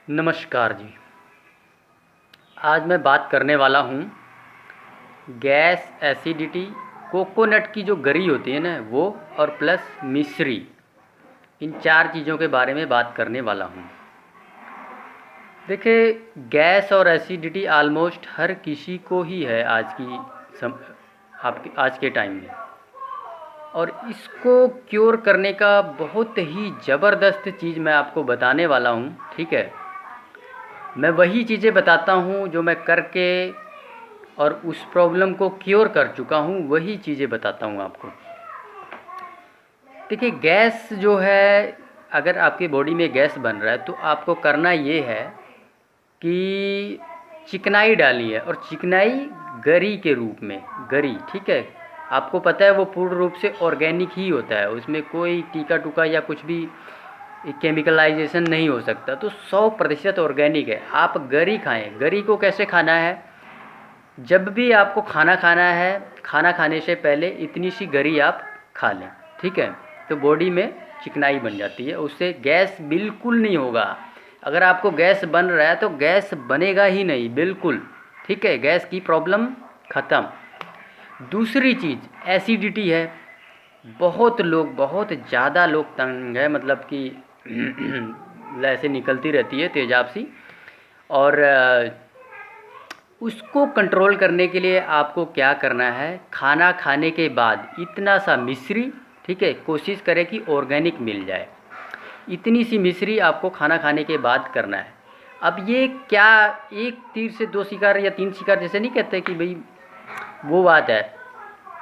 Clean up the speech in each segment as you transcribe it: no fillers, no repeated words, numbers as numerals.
नमस्कार जी। आज मैं बात करने वाला हूँ गैस, एसिडिटी, कोकोनट की जो गरी होती है ना वो, और प्लस मिश्री, इन चार चीज़ों के बारे में बात करने वाला हूँ। देखिए, गैस और एसिडिटी आलमोस्ट हर किसी को ही है आज के टाइम में, और इसको क्योर करने का बहुत ही ज़बरदस्त चीज़ मैं आपको बताने वाला हूँ। ठीक है, मैं वही चीज़ें बताता हूँ जो मैं करके और उस प्रॉब्लम को क्योर कर चुका हूँ, वही चीज़ें बताता हूँ आपको। देखिए, गैस जो है, अगर आपकी बॉडी में गैस बन रहा है तो आपको करना ये है कि चिकनाई डाली है, और चिकनाई गरी के रूप में, गरी। ठीक है, आपको पता है वो पूर्ण रूप से ऑर्गेनिक ही होता है, उसमें कोई टीका टुका या कुछ भी केमिकलाइजेशन नहीं हो सकता, तो 100% ऑर्गेनिक है। आप गरी खाएं। गरी को कैसे खाना है? जब भी आपको खाना खाना है, खाना खाने से पहले इतनी सी गरी आप खा लें। ठीक है, तो बॉडी में चिकनाई बन जाती है, उससे गैस बिल्कुल नहीं होगा। अगर आपको गैस बन रहा है तो गैस बनेगा ही नहीं, बिल्कुल। ठीक है, गैस की प्रॉब्लम ख़त्म। दूसरी चीज़ एसिडिटी है। बहुत लोग, बहुत ज़्यादा लोग तंग है, मतलब कि ऐसे निकलती रहती है तेज़ाब सी, और उसको कंट्रोल करने के लिए आपको क्या करना है, खाना खाने के बाद इतना सा मिश्री, ठीक है, कोशिश करें कि ऑर्गेनिक मिल जाए, इतनी सी मिश्री आपको खाना खाने के बाद करना है। अब ये क्या, एक तीर से दो शिकार या तीन शिकार जैसे नहीं कहते कि भाई, वो बात है।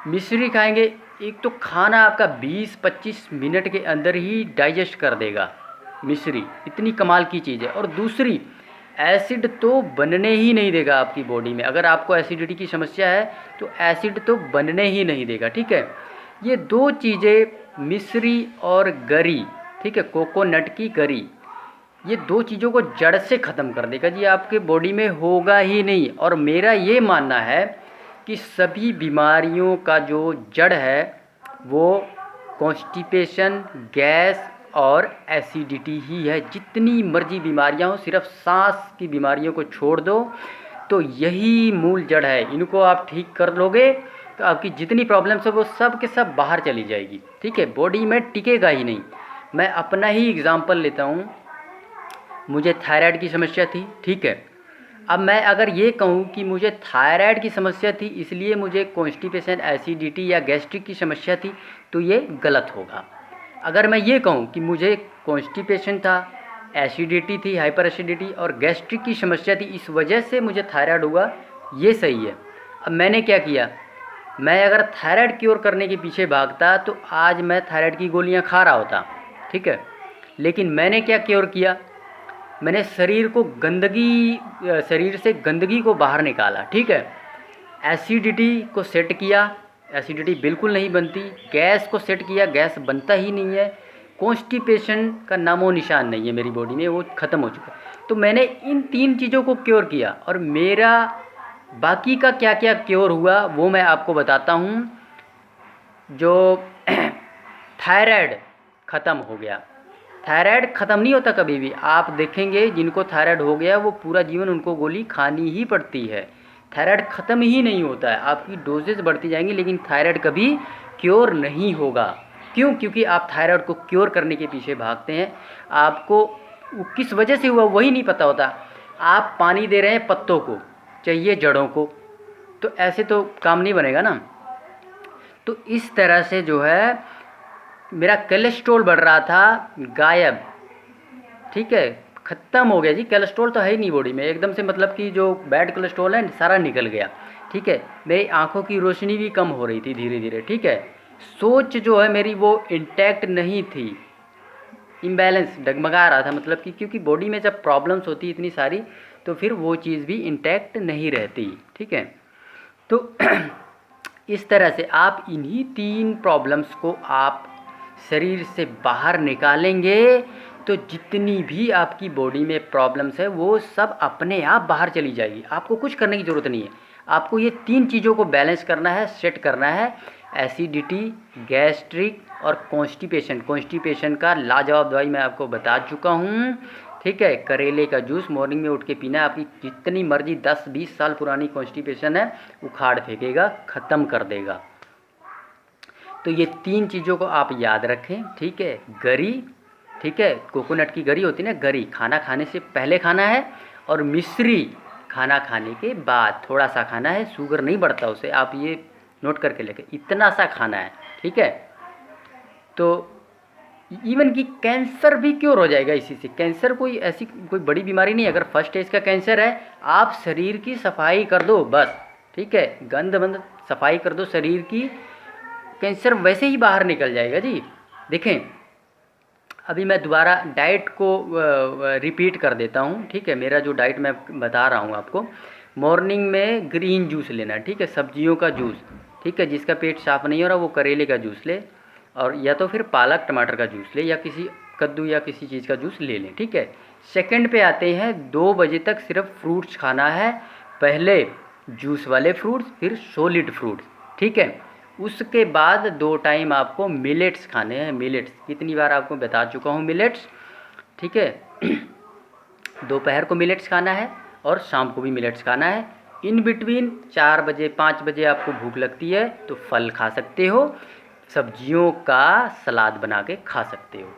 मिश्री खाएंगे, एक तो खाना आपका 20-25 मिनट के अंदर ही डाइजेस्ट कर देगा मिश्री, इतनी कमाल की चीज़ है। और दूसरी, एसिड तो बनने ही नहीं देगा आपकी बॉडी में। अगर आपको एसिडिटी की समस्या है तो एसिड तो बनने ही नहीं देगा। ठीक है, ये दो चीज़ें, मिश्री और गरी, ठीक है, कोकोनट की गरी, ये दो चीज़ों को जड़ से ख़त्म कर देगा जी, आपके बॉडी में होगा ही नहीं। और मेरा ये मानना है कि सभी बीमारियों का जो जड़ है वो कॉन्स्टिपेशन, गैस और एसिडिटी ही है। जितनी मर्जी बीमारियां हो, सिर्फ सांस की बीमारियों को छोड़ दो तो यही मूल जड़ है। इनको आप ठीक कर लोगे तो आपकी जितनी प्रॉब्लम्स है वो सब के सब बाहर चली जाएगी। ठीक है, बॉडी में टिकेगा ही नहीं। मैं अपना ही एग्ज़ाम्पल लेता हूँ। मुझे थायराइड की समस्या थी। ठीक है, अब मैं अगर ये कहूँ कि मुझे थायराइड की समस्या थी इसलिए मुझे कॉन्स्टिपेशन, एसिडिटी या गैस्ट्रिक की समस्या थी, तो ये गलत होगा। अगर मैं ये कहूँ कि मुझे कॉन्स्टिपेशन था, एसिडिटी थी, हाइपर एसिडिटी और गैस्ट्रिक की समस्या थी, इस वजह से मुझे थायराइड हुआ, ये सही है। अब मैंने क्या किया, मैं अगर थायराइड क्योर करने के पीछे भागता तो आज मैं थायराइड की गोलियाँ खा रहा होता। ठीक है, लेकिन मैंने क्या क्योर किया, मैंने शरीर से गंदगी को बाहर निकाला। ठीक है, एसिडिटी को सेट किया, एसिडिटी बिल्कुल नहीं बनती। गैस को सेट किया, गैस बनता ही नहीं है। कॉन्स्टिपेशन का नामो निशान नहीं है मेरी बॉडी में, वो ख़त्म हो चुका है। तो मैंने इन तीन चीज़ों को क्योर किया, और मेरा बाकी का क्या क्या क्योर हुआ वो मैं आपको बताता हूँ। जो थायराइड ख़त्म हो गया। थायराइड ख़त्म नहीं होता कभी भी। आप देखेंगे जिनको थायराइड हो गया वो पूरा जीवन उनको गोली खानी ही पड़ती है। थायराइड ख़त्म ही नहीं होता है, आपकी डोजेज बढ़ती जाएंगी लेकिन थायराइड कभी क्योर नहीं होगा। क्यों? क्योंकि आप थायराइड को क्योर करने के पीछे भागते हैं। आपको वो किस वजह से हुआ वही नहीं पता होता। आप पानी दे रहे हैं पत्तों को, चाहिए जड़ों को, तो ऐसे तो काम नहीं बनेगा ना। तो इस तरह से जो है मेरा कोलेस्ट्रॉल बढ़ रहा था, गायब। ठीक है, ख़त्म हो गया जी। कोलेस्ट्रॉल तो है ही नहीं बॉडी में एकदम से, मतलब कि जो बैड कोलेस्ट्रॉल है सारा निकल गया। ठीक है, मेरी आंखों की रोशनी भी कम हो रही थी धीरे धीरे। ठीक है, सोच जो है मेरी वो इंटैक्ट नहीं थी, इम्बैलेंस, डगमगा रहा था, मतलब कि क्योंकि बॉडी में जब प्रॉब्लम्स होती इतनी सारी तो फिर वो चीज़ भी इंटैक्ट नहीं रहती। ठीक है, तो इस तरह से आप इन्हीं तीन प्रॉब्लम्स को आप शरीर से बाहर निकालेंगे तो जितनी भी आपकी बॉडी में प्रॉब्लम्स है वो सब अपने आप बाहर चली जाएगी। आपको कुछ करने की ज़रूरत नहीं है। आपको ये तीन चीज़ों को बैलेंस करना है, सेट करना है। एसिडिटी, गैस्ट्रिक और कॉन्स्टिपेशन। कॉन्स्टिपेशन का लाजवाब दवाई मैं आपको बता चुका हूँ। ठीक है। करेले का जूस मॉर्निंग में उठ के पीना है। आपकी जितनी मर्जी 10-20 साल पुरानी कॉन्स्टिपेशन है उखाड़ फेंकेगा, ख़त्म कर देगा। तो ये 3 चीज़ों को आप याद रखें, ठीक है। गरी, ठीक है, कोकोनट की गरी होती है ना, गरी खाना खाने से पहले खाना है, और मिश्री खाना खाने के बाद थोड़ा सा खाना है। शुगर नहीं बढ़ता उससे, आप ये नोट करके लेके इतना सा खाना है, ठीक है। तो इवन कि कैंसर भी क्योर हो जाएगा इसी से। कैंसर कोई ऐसी कोई बड़ी बीमारी नहीं है। अगर फर्स्ट स्टेज का कैंसर है, आप शरीर की सफाई कर दो बस, ठीक है, गंद बंद सफाई कर दो शरीर की, कैंसर वैसे ही बाहर निकल जाएगा जी। देखें, अभी मैं दोबारा डाइट को रिपीट कर देता हूँ, ठीक है। मेरा जो डाइट मैं बता रहा हूँ आपको, मॉर्निंग में ग्रीन जूस लेना, ठीक है, सब्जियों का जूस, ठीक है। जिसका पेट साफ़ नहीं हो रहा वो करेले का जूस ले, और या तो फिर पालक टमाटर का जूस ले, या किसी कद्दू या किसी चीज़ का जूस ले लें, ठीक है। सेकंड पे आते हैं, 2 बजे तक सिर्फ फ्रूट्स खाना है। पहले जूस वाले फ्रूट्स, फिर सॉलिड फ्रूट्स, ठीक है। उसके बाद 2 टाइम आपको मिलेट्स खाने हैं। मिलेट्स कितनी बार आपको बता चुका हूँ, मिलेट्स, ठीक है। दोपहर को मिलेट्स खाना है और शाम को भी मिलेट्स खाना है। इन बिटवीन 4 बजे 5 बजे आपको भूख लगती है तो फल खा सकते हो, सब्जियों का सलाद बना के खा सकते हो।